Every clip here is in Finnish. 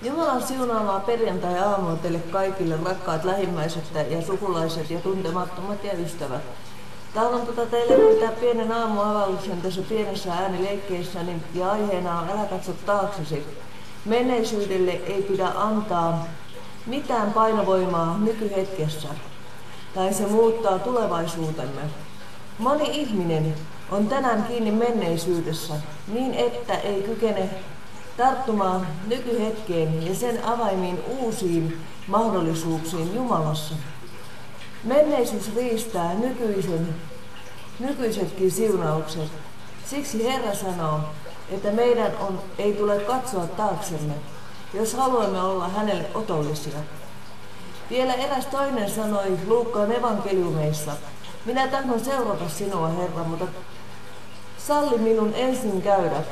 Jumalan siunaamaa perjantai-aamua teille kaikille, rakkaat lähimmäiset ja sukulaiset ja tuntemattomat ja ystävät. Tahdon teille pitää pienen aamuavauksen tässä pienessä äänileikkeessäni ja aiheena on älä katso taaksesi. Menneisyydelle ei pidä antaa mitään painovoimaa nykyhetkessä, tai se muuttaa tulevaisuutemme. Moni ihminen on tänään kiinni menneisyydessä niin, että ei kykene tarttumaan nykyhetkeen ja sen avaimiin uusiin mahdollisuuksiin Jumalassa. Menneisyys riistää nykyisetkin siunaukset. Siksi Herra sanoo, että meidän ei tule katsoa taaksemme, jos haluamme olla hänelle otollisia. Vielä eräs toinen sanoi Luukkaan evankeliumeissa, minä tahdon seurata sinua, Herra, mutta salli minun ensin käydä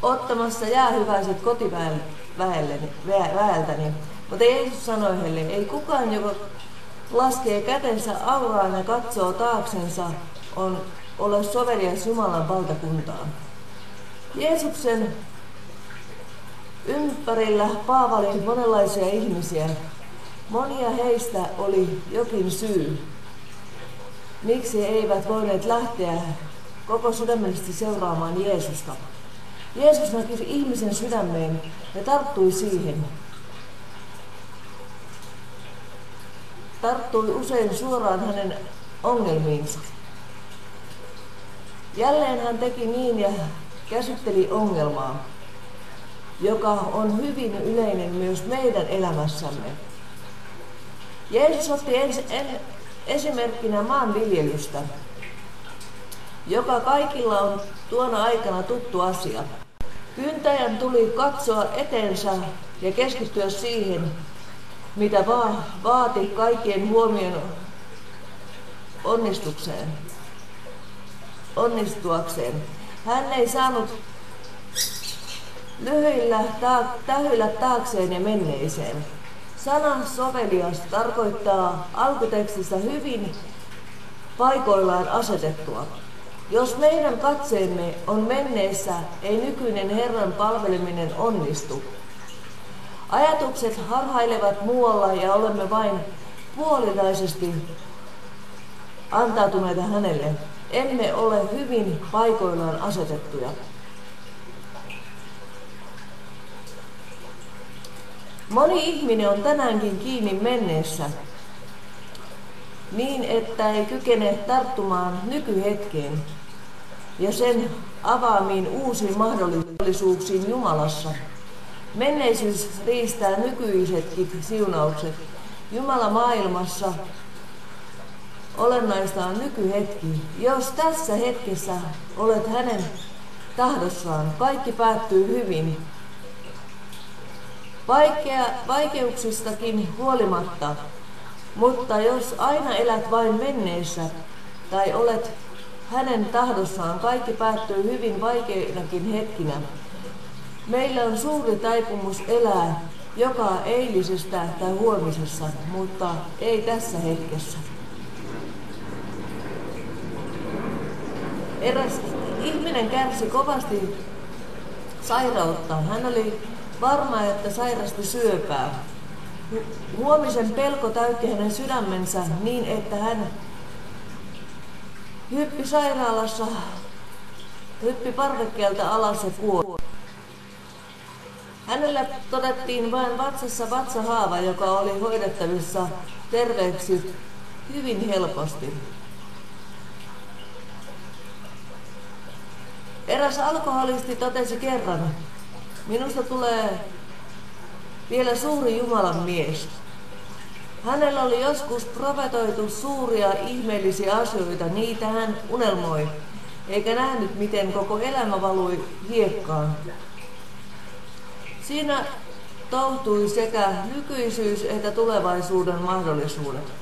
ottamassa jäähyväiset kotiväeltäni. Mutta Jeesus sanoi heille, ei kukaan, joka laskee kätensä auraan ja katsoo taaksensa, ole sovelias Jumalan valtakuntaan. Jeesuksen ympärillä paavali monenlaisia ihmisiä. Monia heistä oli jokin syy, miksi he eivät voineet lähteä koko sydämellisesti seuraamaan Jeesusta. Jeesus näki ihmisen sydämeen ja tarttui siihen. Tarttui usein suoraan hänen ongelmiinsa. Jälleen hän teki niin ja käsitteli ongelmaa, joka on hyvin yleinen myös meidän elämässämme. Jeesus otti esimerkkinä maanviljelystä, joka kaikilla on tuona aikana tuttu asia. Kyntäjän tuli katsoa eteensä ja keskittyä siihen, mitä vaati kaikkien huomion onnistuakseen. Hän ei saanut tähyillä taakseen ja menneeseen. Sana sovelias tarkoittaa alkutekstissä hyvin paikoillaan asetettua. Jos meidän katseemme on menneessä, ei nykyinen Herran palveleminen onnistu. Ajatukset harhailevat muualla ja olemme vain puolinaisesti antautuneita hänelle. Emme ole hyvin paikoillaan asetettuja. Moni ihminen on tänäänkin kiinni menneessä niin, että ei kykene tarttumaan nykyhetkeen ja sen avaamiin uusiin mahdollisuuksiin Jumalassa. Menneisyys riistää nykyisetkin siunaukset. Jumala maailmassa olennaista on nykyhetki. Jos tässä hetkessä olet hänen tahdossaan, kaikki päättyy hyvin. Vaikeuksistakin huolimatta, mutta jos aina elät vain menneessä tai olet hänen tahdossaan, kaikki päättyy hyvin vaikeinakin hetkinä. Meillä on suuri taipumus elää joka eilisestä tai huomisessa, mutta ei tässä hetkessä. Eräs ihminen kärsi kovasti sairautta. Hän oli varma, että sairasti syöpää. Huomisen pelko täytti hänen sydämensä niin, että hän hyppi sairaalassa, hyppi parvekkeelta alas ja kuoli. Hänellä todettiin vain vatsassa vatsahaava, joka oli hoidettavissa terveeksi hyvin helposti. Eräs alkoholisti totesi kerran, minusta tulee vielä suuri Jumalan mies. Hänellä oli joskus profetoitu suuria ihmeellisiä asioita, niitä hän unelmoi, eikä nähnyt, miten koko elämä valui hiekkaan. Siinä toutui sekä nykyisyys että tulevaisuuden mahdollisuudet.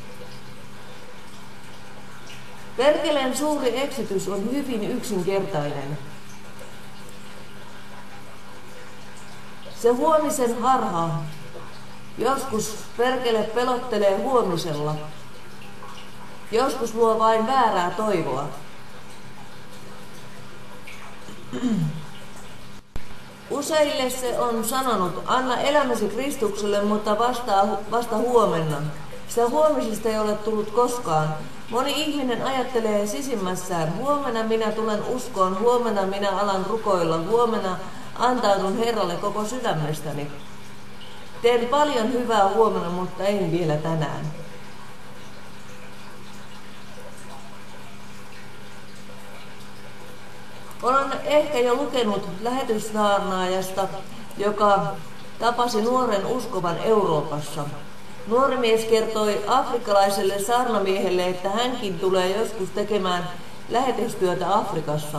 Perkeleen suuri eksitys on hyvin yksinkertainen. Se huomisen harha. Joskus perkele pelottelee huomisella. Joskus luo vain väärää toivoa. Useille se on sanonut, anna elämäsi Kristukselle, mutta vasta huomenna. Sitä huomisesta ei ole tullut koskaan. Moni ihminen ajattelee sisimmässään, huomenna minä tulen uskoon, huomenna minä alan rukoilla, huomenna antaudun Herralle koko sydämestäni. Teen paljon hyvää huomenna, mutta en vielä tänään. Olen ehkä jo lukenut lähetyssaarnaajasta, joka tapasi nuoren uskovan Euroopassa. Nuori mies kertoi afrikkalaiselle saarnamiehelle, että hänkin tulee joskus tekemään lähetystyötä Afrikassa.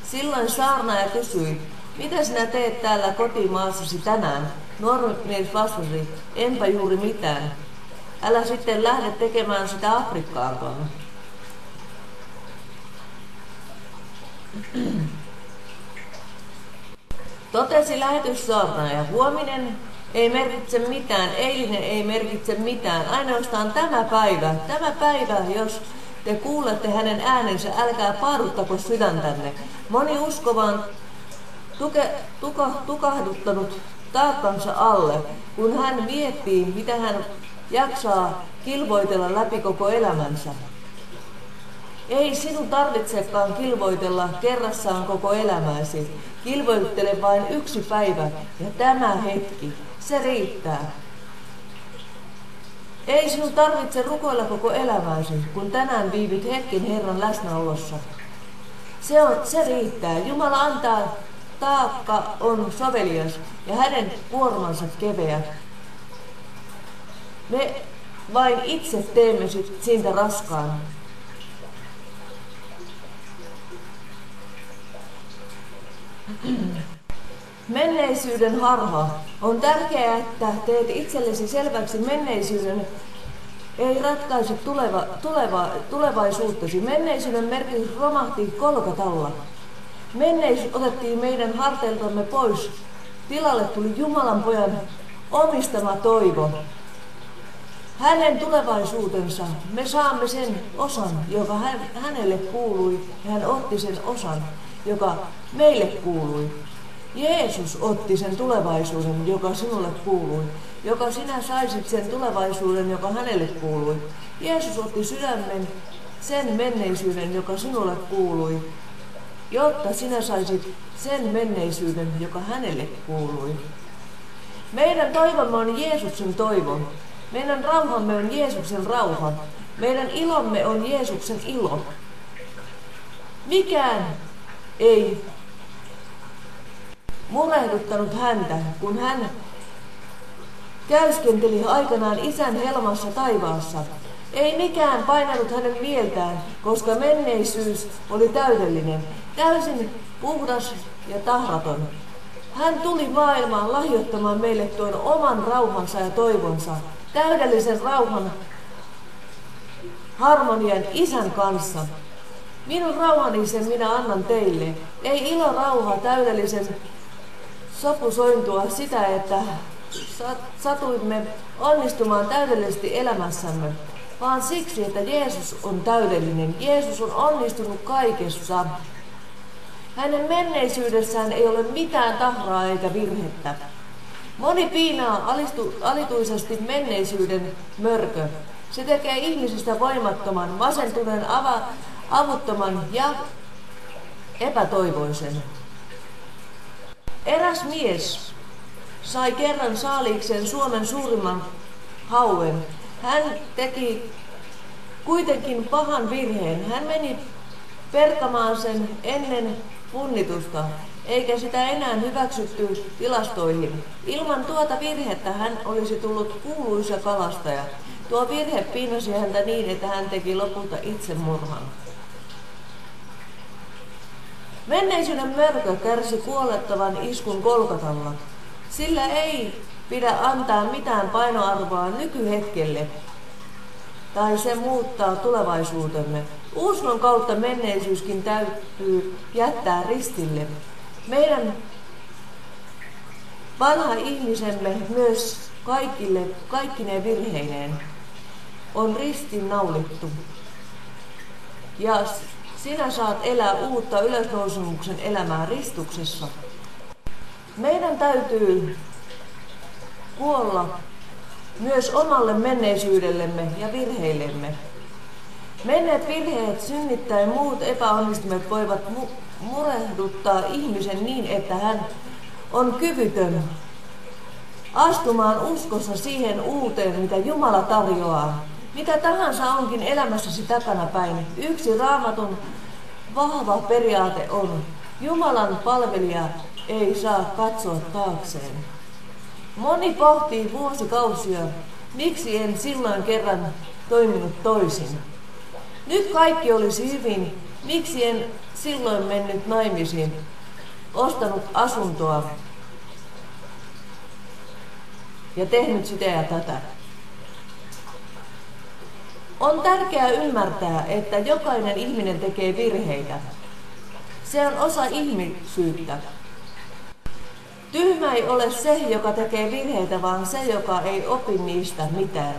Silloin saarnaaja kysyi, mitä sinä teet täällä kotimaassasi tänään? Nuori mies vastasi, enpä juuri mitään. Älä sitten lähde tekemään sitä Afrikkaankaan. Totesi lähetyssaarnaaja, huominen ei merkitse mitään, eilinen ei merkitse mitään, ainoastaan tämä päivä, jos te kuulette hänen äänensä, älkää paaduttako sydäntänne. Moni uskovan tukahduttanut taakkansa alle, kun hän miettii, mitä hän jaksaa kilvoitella läpi koko elämänsä. Ei sinun tarvitsekaan kilvoitella kerrassaan koko elämäsi. Kilvoittele vain yksi päivä ja tämä hetki. Se riittää. Ei sinun tarvitse rukoilla koko elämäsi, kun tänään viivyt hetken Herran läsnäolossa. Se riittää. Jumala antaa, taakka on sovelias ja hänen kuormansa keveä. Me vain itse teemme siitä raskaan. Menneisyyden harha. On tärkeää, että teet itsellesi selväksi menneisyyden ei ratkaise tulevaisuuttasi. Menneisyyden merkitys romahti Golgatalla. Menneisyys otettiin meidän harteiltamme pois. Tilalle tuli Jumalan pojan omistama toivo. Hänen tulevaisuutensa. Me saamme sen osan, joka hänelle kuului, ja hän otti sen osan, joka meille kuului. Jeesus otti sen tulevaisuuden, joka sinulle kuului, joka sinä saisit sen tulevaisuuden, joka hänelle kuului. Jeesus otti sydämen sen menneisyyden, joka sinulle kuului, jotta sinä saisit sen menneisyyden, joka hänelle kuului. Meidän toivomme on Jeesuksen toivo. Meidän rauhamme on Jeesuksen rauha. Meidän ilomme on Jeesuksen ilo. Mikään ei murehduttanut häntä, kun hän käyskenteli aikanaan Isän helmassa taivaassa. Ei mikään painanut hänen mieltään, koska menneisyys oli täydellinen, täysin puhdas ja tahraton. Hän tuli maailmaan lahjoittamaan meille tuon oman rauhansa ja toivonsa, täydellisen rauhan, harmonian Isän kanssa. Minun rauhani sen minä annan teille. Ei ilo rauha täydellisen sopusointua sitä, että satuimme onnistumaan täydellisesti elämässämme, vaan siksi, että Jeesus on täydellinen. Jeesus on onnistunut kaikessa. Hänen menneisyydessään ei ole mitään tahraa eikä virhettä. Moni piinaa alituisesti menneisyyden mörkö. Se tekee ihmisistä voimattoman, masentuneen, avuttoman ja epätoivoisen. Eräs mies sai kerran saaliikseen Suomen suurimman hauen. Hän teki kuitenkin pahan virheen. Hän meni perkamaan sen ennen punnitusta, eikä sitä enää hyväksytty tilastoihin. Ilman tuota virhettä hän olisi tullut kuuluisa kalastaja. Tuo virhe piinasi häntä niin, että hän teki lopulta itsemurhan. Menneisyyden mörkö kärsi kuolettavan iskun Golgatalla. Sillä ei pidä antaa mitään painoarvoa nykyhetkelle, tai se muuttaa tulevaisuutemme. Uskon kautta menneisyyskin täytyy jättää ristille. Meidän vanha ihmisemme myös kaikkine virheineen on ristiinnaulittu. Ja sinä saat elää uutta ylösnousemuksen elämää Kristuksessa. Meidän täytyy kuolla myös omalle menneisyydellemme ja virheillemme. Menneet virheet, synnit tai muut epäonnistumiset voivat murehduttaa ihmisen niin, että hän on kyvytön astumaan uskossa siihen uuteen, mitä Jumala tarjoaa. Mitä tahansa onkin elämässäsi takanapäin, yksi Raamatun vahva periaate on: Jumalan palvelija ei saa katsoa taakseen. Moni pohtii vuosikausia, miksi en silloin kerran toiminut toisin. Nyt kaikki olisi hyvin, miksi en silloin mennyt naimisiin, ostanut asuntoa ja tehnyt sitä ja tätä. On tärkeää ymmärtää, että jokainen ihminen tekee virheitä. Se on osa ihmisyyttä. Tyhmä ei ole se, joka tekee virheitä, vaan se, joka ei opi niistä mitään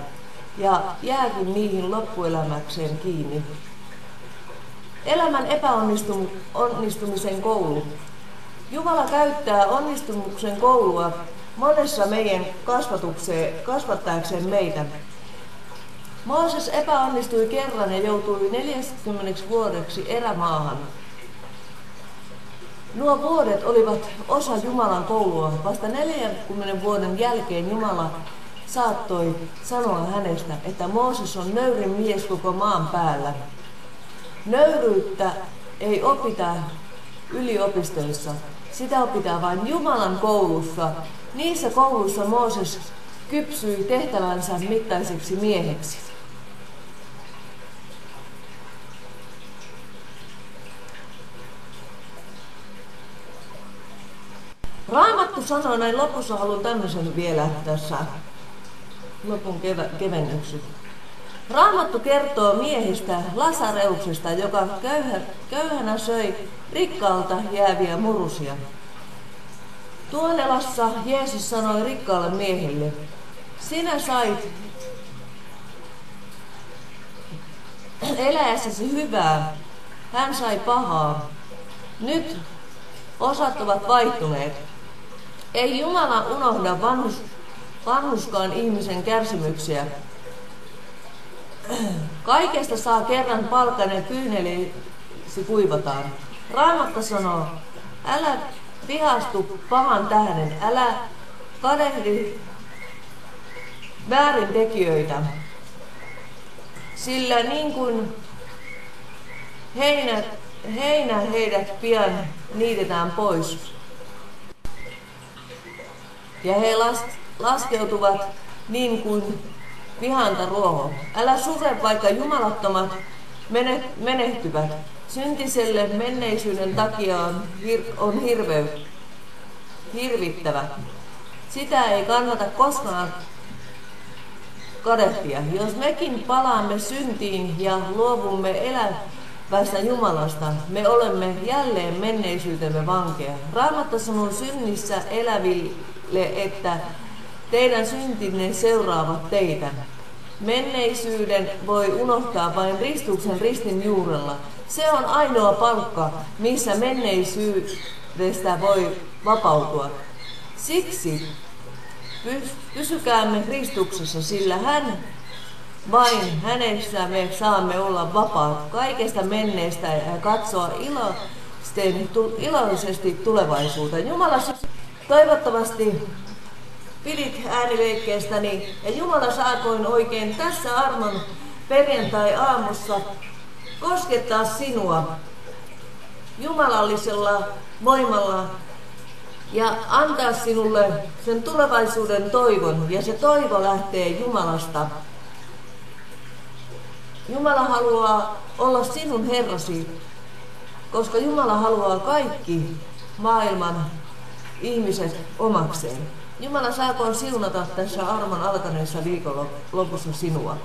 ja jääkin niihin loppuelämäkseen kiinni. Elämän epäonnistumisen koulu. Jumala käyttää onnistumuksen koulua monessa meidän kasvattaakseen meitä. Mooses epäonnistui kerran ja joutui 40 vuodeksi erämaahan. Nuo vuodet olivat osa Jumalan koulua. Vasta 40 vuoden jälkeen Jumala saattoi sanoa hänestä, että Mooses on nöyrin mies koko maan päällä. Nöyryyttä ei opita yliopistoissa. Sitä opitaan vain Jumalan koulussa. Niissä kouluissa Mooses kypsyi tehtävänsä mittaiseksi mieheksi. Raamattu sanoo näin lopussa, haluan tämmöisen vielä tässä lopun kevennyksen. Raamattu kertoo miehestä Lasareuksesta, joka köyhänä söi rikkaalta jääviä murusia. Tuonelassa Jeesus sanoi rikkaalle miehelle: sinä sait eläessäsi hyvää, hän sai pahaa. Nyt osat ovat vaihtuneet. Ei Jumala unohda vanhuskaan ihmisen kärsimyksiä. Kaikesta saa kerran palkan ja kyynelisi kuivataan. Raamattu sanoo: älä vihastu pahan tähden, älä kadehdi väärintekijöitä, sillä niin kuin heinä heidät pian niitetään pois. Ja he laskeutuvat niin kuin vihantaruoho. Älä sure, vaikka jumalattomat menehtyvät. Syntiselle menneisyyden takia on hirvittävä. Sitä ei kannata koskaan kadehtia. Jos mekin palaamme syntiin ja luovumme elävästä Jumalasta, me olemme jälleen menneisyytemme vankeja. Raamattu sanoo synnissä eläville, että teidän syntinne seuraavat teitä. Menneisyyden voi unohtaa vain Kristuksen ristin juurella. Se on ainoa palkka, missä menneisyydestä voi vapautua. Siksi pysykäämme Kristuksessa, sillä vain hänessä me saamme olla vapaat kaikesta menneestä ja katsoa iloisesti tulevaisuuteen. Jumala, toivottavasti pidit äänileikkeestäni ja Jumala saakoin oikein tässä armon perjantai-aamussa koskettaa sinua jumalallisella voimalla ja antaa sinulle sen tulevaisuuden toivon, ja se toivo lähtee Jumalasta. Jumala haluaa olla sinun Herrasi, koska Jumala haluaa kaikki maailman ihmiset omakseen. Jumala saakoon siunata tässä armon alkaneessa viikon lopussa sinua.